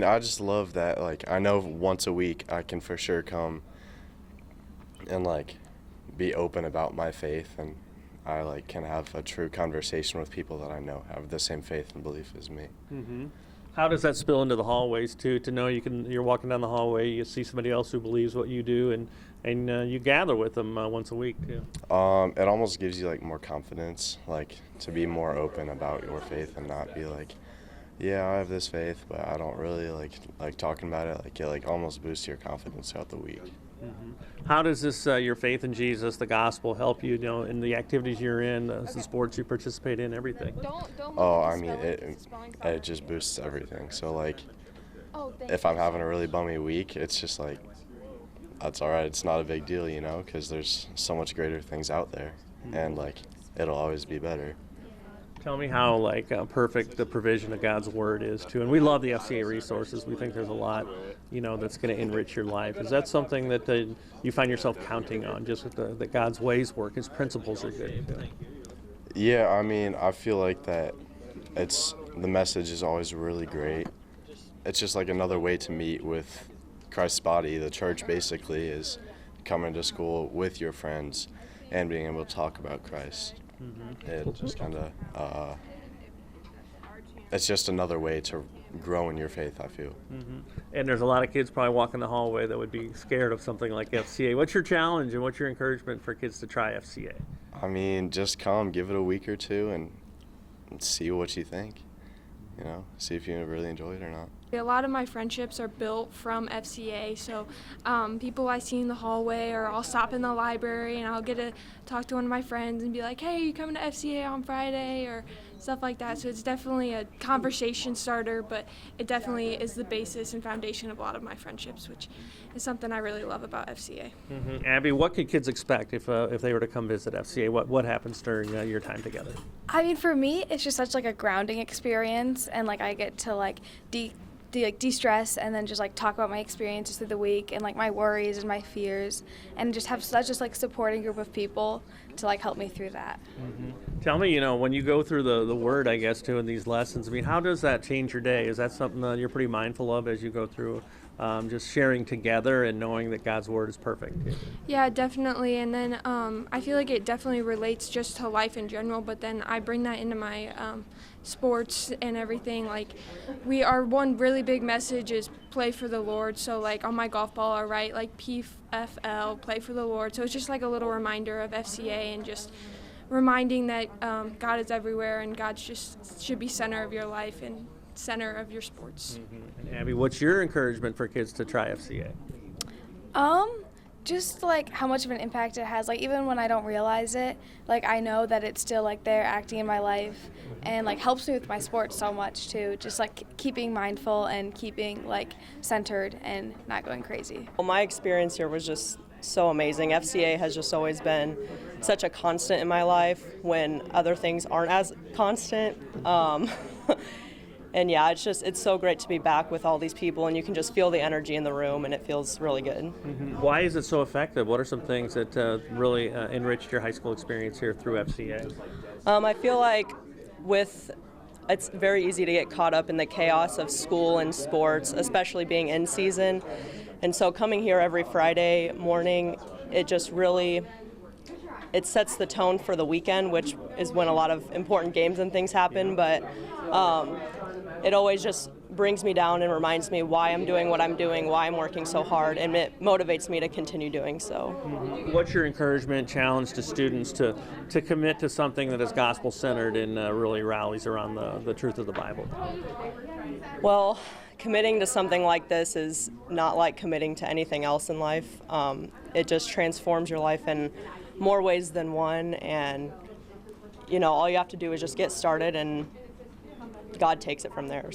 I just love that, like, I know once a week I can for sure come and, like, be open about my faith, and I, like, can have a true conversation with people that I know have the same faith and belief as me. Mm-hmm. How does that spill into the hallways too? To know you're walking down the hallway, you see somebody else who believes what you do, and you gather with them once a week too. It almost gives you, like, more confidence, like, to be more open about your faith and not be like, yeah, I have this faith, but I don't really like talking about it. Like, it, like, almost boosts your confidence throughout the week. Mm-hmm. How does this your faith in Jesus, the gospel, help you? You know, in the activities you're in, the sports you participate in, everything. I mean, it just boosts everything. So, like, if I'm having a really bummy week, it's just like, that's all right. It's not a big deal, you know, because there's so much greater things out there, and, like, it'll always be better. Tell me how, like, perfect the provision of God's Word is, too. And we love the FCA resources. We think there's a lot, you know, that's going to enrich your life. Is that something that you find yourself counting on, just with that God's ways work, His principles are good? Too? Yeah, I mean, I feel like that the message is always really great. It's just like another way to meet with Christ's body. The church basically is coming to school with your friends and being able to talk about Christ. Mm-hmm. It just kind of, it's just another way to grow in your faith, I feel. Mm-hmm. And there's a lot of kids probably walking the hallway that would be scared of something like FCA. What's your challenge and what's your encouragement for kids to try FCA? I mean, just come, give it a week or two, and see what you think. You know, see if you really enjoy it or not. A lot of my friendships are built from FCA, so people I see in the hallway, or I'll stop in the library and I'll get to talk to one of my friends and be like, hey, you coming to FCA on Friday, or stuff like that. So it's definitely a conversation starter, but it definitely is the basis and foundation of a lot of my friendships, which is something I really love about FCA. Mm-hmm. Abby, what could kids expect if they were to come visit FCA? What happens during your time together? I mean, for me, it's just such like a grounding experience, and like I get to like de-stress and then just like talk about my experiences through the week and like my worries and my fears, and just have such just like supporting group of people to like help me through that. Mm-hmm. Tell me, you know, when you go through the word, I guess, too, in these lessons, I mean, how does that change your day? Is that something that you're pretty mindful of as you go through just sharing together and knowing that God's word is perfect? Yeah, definitely. And then I feel like it definitely relates just to life in general, but then I bring that into my sports and everything. Like, our one really big message is play for the Lord. So like on my golf ball I write like PFL, play for the Lord. So it's just like a little reminder of FCA, and just reminding that God is everywhere, and God just should be center of your life and center of your sports. Mm-hmm. And Abby, what's your encouragement for kids to try FCA? Just like how much of an impact it has. Like even when I don't realize it, like I know that it's still like there acting in my life, and like helps me with my sports so much too. Just like keeping mindful and keeping like centered and not going crazy. Well, my experience here was just so amazing. FCA has just always been such a constant in my life when other things aren't as constant. And yeah, it's so great to be back with all these people, and you can just feel the energy in the room, and it feels really good. Mm-hmm. Why is it so effective? What are some things that really enriched your high school experience here through FCA? I feel like it's very easy to get caught up in the chaos of school and sports, especially being in season. And so coming here every Friday morning, it just really, it sets the tone for the weekend, which is when a lot of important games and things happen. But it always just brings me down and reminds me why I'm doing what I'm doing, why I'm working so hard, and it motivates me to continue doing so. Mm-hmm. What's your encouragement, challenge to students to commit to something that is gospel-centered and really rallies around the truth of the Bible? Well, committing to something like this is not like committing to anything else in life. It just transforms your life in more ways than one, and you know, all you have to do is just get started, and God takes it from there.